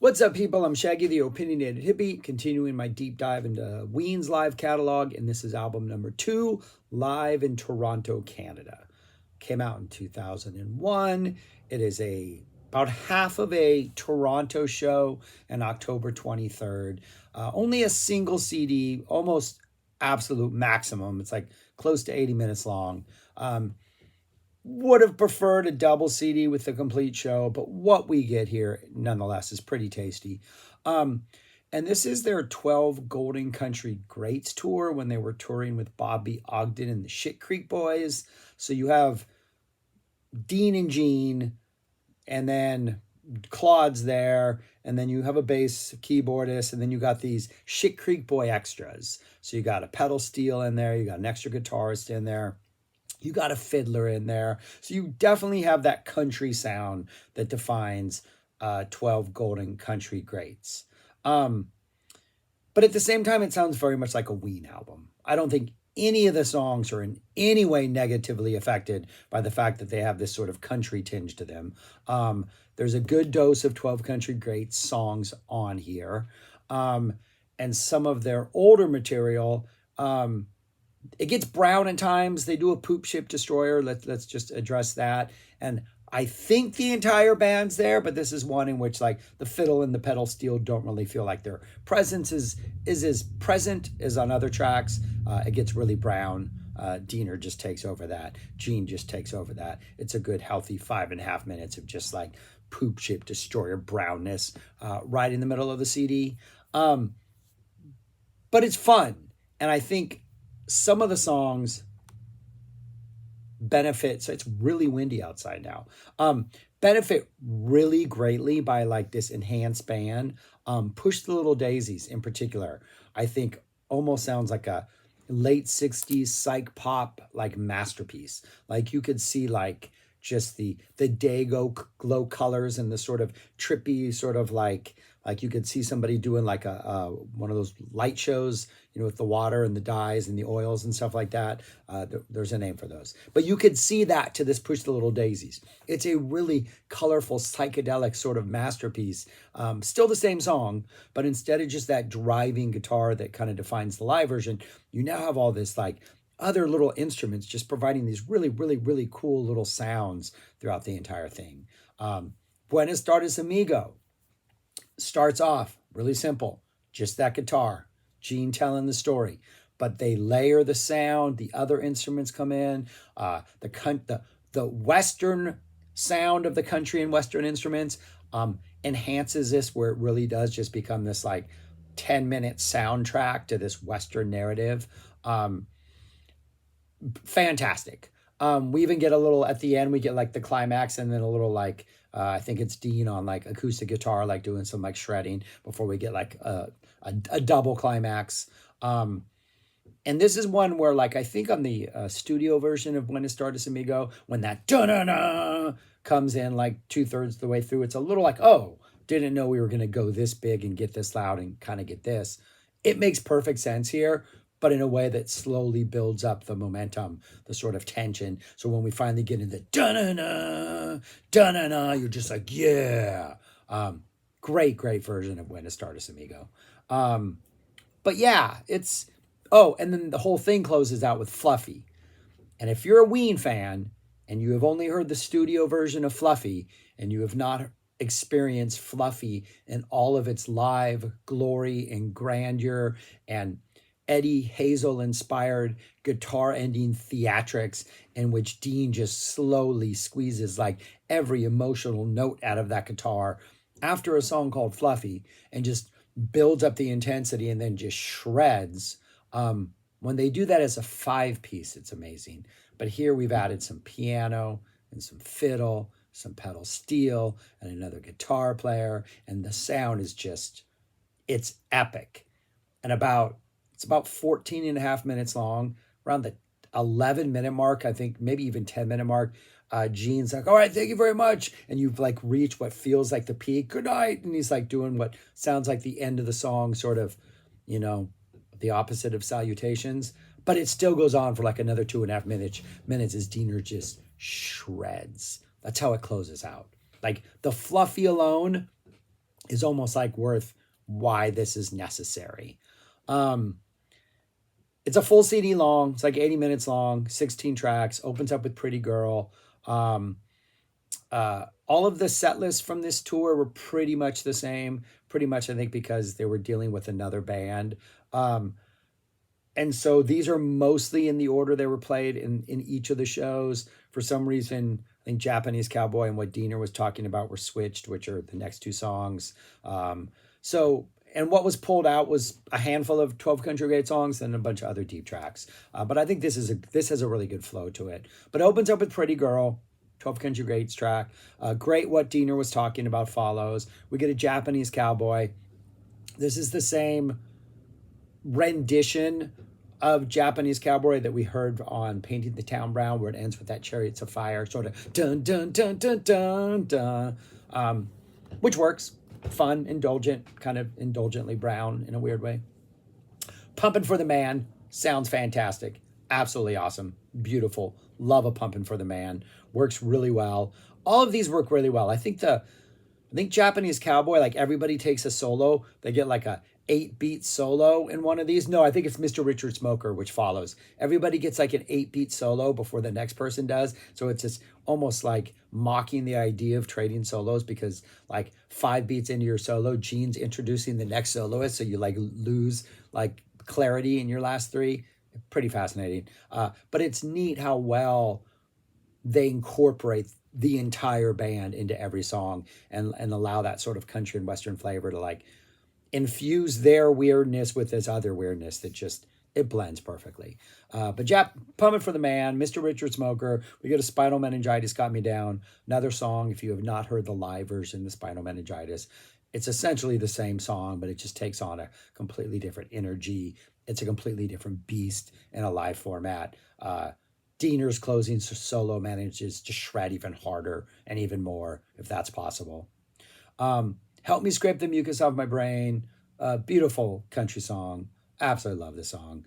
What's up, people? I'm Shaggy, the Opinionated Hippie, continuing my deep dive into Ween's live catalog, and this is album number 2, live in Toronto, Canada. Came out in 2001. It is about half of a Toronto show on October 23rd. Only a single CD, almost absolute maximum. It's like close to 80 minutes long. Would have preferred a double CD with the complete show, but what we get here, nonetheless, is pretty tasty. And this is their 12 Golden Country Greats tour when they were touring with Bobby Ogden and the Shit Creek Boys. So you have Dean and Gene, and then Claude's there, and then you have a bass keyboardist, and then you got these Shit Creek Boy extras. So you got a pedal steel in there, you got an extra guitarist in there. You got a fiddler in there. So you definitely have that country sound that defines 12 Golden Country Greats. But at the same time, it sounds very much like a Ween album. I don't think any of the songs are in any way negatively affected by the fact that they have this sort of country tinge to them. There's a good dose of 12 Country Greats songs on here. And some of their older material... it gets brown at times. They do a Poop Ship Destroyer. Let's just address that. And I think the entire band's there, but this is one in which like the fiddle and the pedal steel don't really feel like their presence is as present as on other tracks. It gets really brown. Diener just takes over that. Gene just takes over that. It's a good, healthy 5.5 minutes of just like Poop Ship Destroyer brownness right in the middle of the CD. But it's fun. And I think some of the songs benefit, so it's really windy outside now, benefit really greatly by like this enhanced band. Push the Little Daisies in particular, I think almost sounds like a late 60s psych pop like masterpiece. Like you could see like just the Dago glow colors and the sort of trippy sort of like you could see somebody doing like a one of those light shows, with the water and the dyes and the oils and stuff like that. There's a name for those. But you could see that to this Push the Little Daisies. It's a really colorful, psychedelic sort of masterpiece. Still the same song, but instead of just that driving guitar that kind of defines the live version, you now have all this like other little instruments just providing these really, really, really cool little sounds throughout the entire thing. Buenas Tardes Amigo starts off really simple, just that guitar, Gene telling the story, but they layer the sound, the other instruments come in, the Western sound of the country and Western instruments enhances this where it really does just become this like 10-minute soundtrack to this Western narrative. Fantastic. We even get a little at the end, we get like the climax and then a little like, I think it's Dean on like acoustic guitar, like doing some like shredding before we get like a double climax. And this is one where like, I think on the studio version of Buenas Tardes Amigo, when that da-na-na comes in like 2/3 of the way through, it's a little like, oh, didn't know we were going to go this big and get this loud and kind of get this. It makes perfect sense here, but in a way that slowly builds up the momentum, the sort of tension. So when we finally get into da-na-na, da-na-na, you're just like, yeah. Great version of Buenas Tardes Amigo. But yeah, and then the whole thing closes out with Fluffy. And if you're a Ween fan and you have only heard the studio version of Fluffy and you have not experienced Fluffy in all of its live glory and grandeur and Eddie Hazel-inspired guitar-ending theatrics in which Dean just slowly squeezes like every emotional note out of that guitar after a song called Fluffy and just builds up the intensity and then just shreds. When they do that as a 5-piece, it's amazing. But here we've added some piano and some fiddle, some pedal steel, and another guitar player, and the sound is just, it's epic. And it's about 14.5 minutes long, around the 11-minute mark, I think, maybe even 10-minute mark. Gene's like, all right, thank you very much. And you've like reached what feels like the peak. Good night. And he's like doing what sounds like the end of the song, sort of, the opposite of salutations. But it still goes on for like another 2.5 minutes as Diener just shreds. That's how it closes out. Like the Fluffy alone is almost like worth why this is necessary. Um, it's a full CD long. It's like 80 minutes long, 16 tracks, opens up with Pretty Girl. Um, all of the set lists from this tour were pretty much the same, pretty much, I think, because they were dealing with another band. Um, and so these are mostly in the order they were played in each of the shows. For some reason, I think Japanese Cowboy and what Diener was talking about were switched, which are the next two songs. So, and what was pulled out was a handful of 12 Country Great songs and a bunch of other deep tracks. But I think this has a really good flow to it. But it opens up with Pretty Girl, 12 Country Greats track. Great What Diener Was Talking About follows. We get a Japanese Cowboy. This is the same rendition of Japanese Cowboy that we heard on Painting the Town Brown, where it ends with that Chariots of Fire sort of dun dun dun dun dun dun, which works. Fun, indulgent, kind of indulgently brown in a weird way. Pumping for the Man sounds fantastic. Absolutely awesome. Beautiful. Love a Pumping for the Man. Works really well. All of these work really well. I think Japanese Cowboy, like everybody takes a solo. They get like a 8-beat solo in one of these. No, I think it's Mr. Richard Smoker, which follows. Everybody gets like an 8-beat solo before the next person does. So it's just almost like mocking the idea of trading solos, because like 5 beats into your solo, Gene's introducing the next soloist. So you like lose like clarity in your last 3. Pretty fascinating. But it's neat how well they incorporate the entire band into every song and allow that sort of country and western flavor to like infuse their weirdness with this other weirdness that just it blends perfectly. But Pumping for the Man, Mr. Richard Smoker, we go to Spinal Meningitis Got Me Down, another song. If you have not heard the live version, the Spinal Meningitis, it's essentially the same song, but it just takes on a completely different energy. It's a completely different beast in a live format. Diener's closing solo manages to shred even harder and even more, if that's possible. Help Me Scrape the Mucus Off My Brain. Beautiful country song. Absolutely love this song.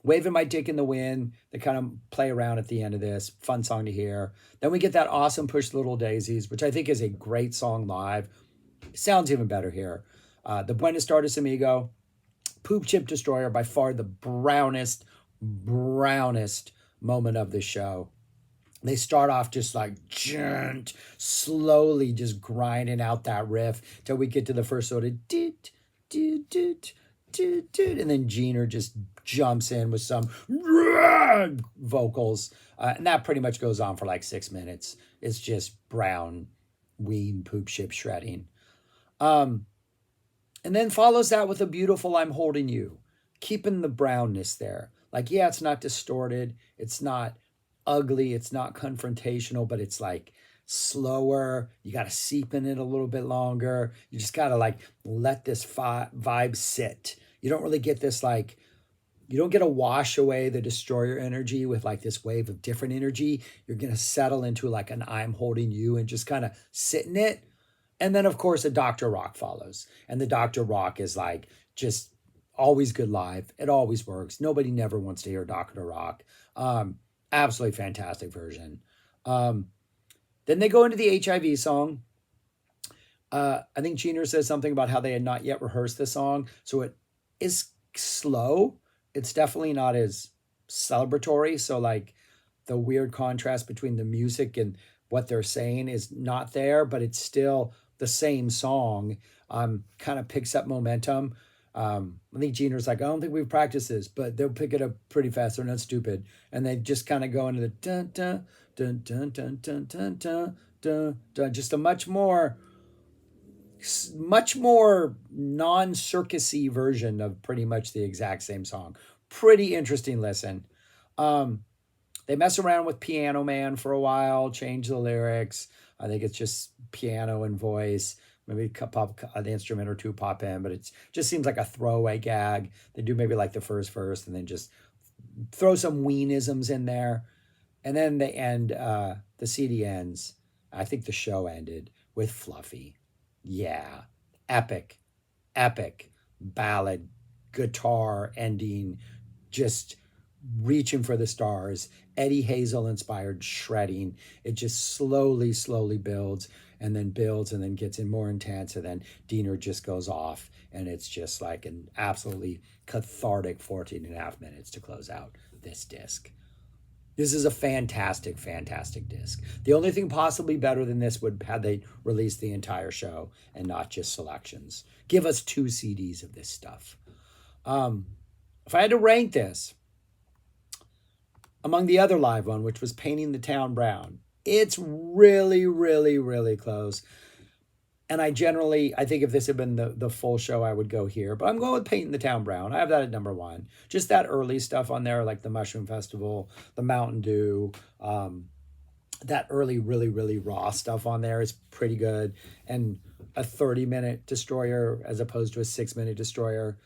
Waving My Dick in the Wind. They kind of play around at the end of this. Fun song to hear. Then we get that awesome Push Little Daisies, which I think is a great song live. Sounds even better here. The Buenos Tardes Amigo. Poop Chip Destroyer, by far the brownest moment of the show. They start off just like slowly just grinding out that riff till we get to the first sort of doot, doot, doot, doot, doot, and then Gene just jumps in with some vocals, and that pretty much goes on for like 6 minutes. It's just brown Ween poop ship shredding. And then follows that with a beautiful I'm Holding You, keeping the brownness there. Like, yeah, it's not distorted. It's not ugly. It's not confrontational, but it's like slower. You got to seep in it a little bit longer. You just got to like let this vibe sit. You don't really get this like, you don't get to wash away the destroyer energy with like this wave of different energy. You're going to settle into like an I'm Holding You and just kind of sit in it. And then, of course, a Dr. Rock follows. And the Dr. Rock is like just always good live. It always works. Nobody never wants to hear Dr. Rock. Absolutely fantastic version. Then they go into the HIV song. I think Gene says something about how they had not yet rehearsed the song. So it is slow. It's definitely not as celebratory. So like the weird contrast between the music and what they're saying is not there, but it's still the same song. Kind of picks up momentum. I think Gene's like, I don't think we've practiced this, but they'll pick it up pretty fast. They're not stupid. And they just kind of go into the dun dun dun dun dun dun dun dun dun dun. Just a much more non-circusy version of pretty much the exact same song. Pretty interesting listen. They mess around with Piano Man for a while, change the lyrics. I think it's just piano and voice. Maybe pop an instrument or two pop in, but it just seems like a throwaway gag. They do maybe like the first verse and then just throw some Weenisms in there. And then they end, the CD ends. I think the show ended with Fluffy. Yeah. Epic ballad, guitar ending, just reaching for the stars, Eddie Hazel inspired shredding. It just slowly builds and then gets in more intense. And then Diener just goes off. And it's just like an absolutely cathartic 14 and a half minutes to close out this disc. This is a fantastic, fantastic disc. The only thing possibly better than this would had they released the entire show and not just selections. Give us 2 CDs of this stuff. If I had to rank this among the other live one, which was Painting the Town Brown, it's really close. And I think if this had been the full show, I would go here. But I'm going with Painting the Town Brown. I have that at number 1. Just that early stuff on there, like the Mushroom Festival, the Mountain Dew, that early, really raw stuff on there is pretty good. And a 30-minute Destroyer as opposed to a 6-minute Destroyer.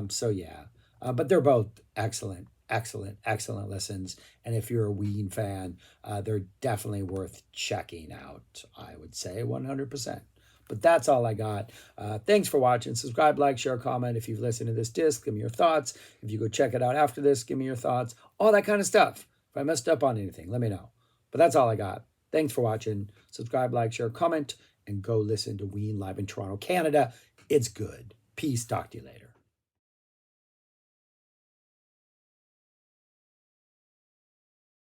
So yeah. But they're both excellent listens. And if you're a Ween fan, they're definitely worth checking out, I would say 100%. But that's all I got. Thanks for watching. Subscribe, like, share, comment. If you've listened to this disc, give me your thoughts. If you go check it out after this, give me your thoughts. All that kind of stuff. If I messed up on anything, let me know. But that's all I got. Thanks for watching. Subscribe, like, share, comment, and go listen to Ween live in Toronto, Canada. It's good. Peace. Talk to you later.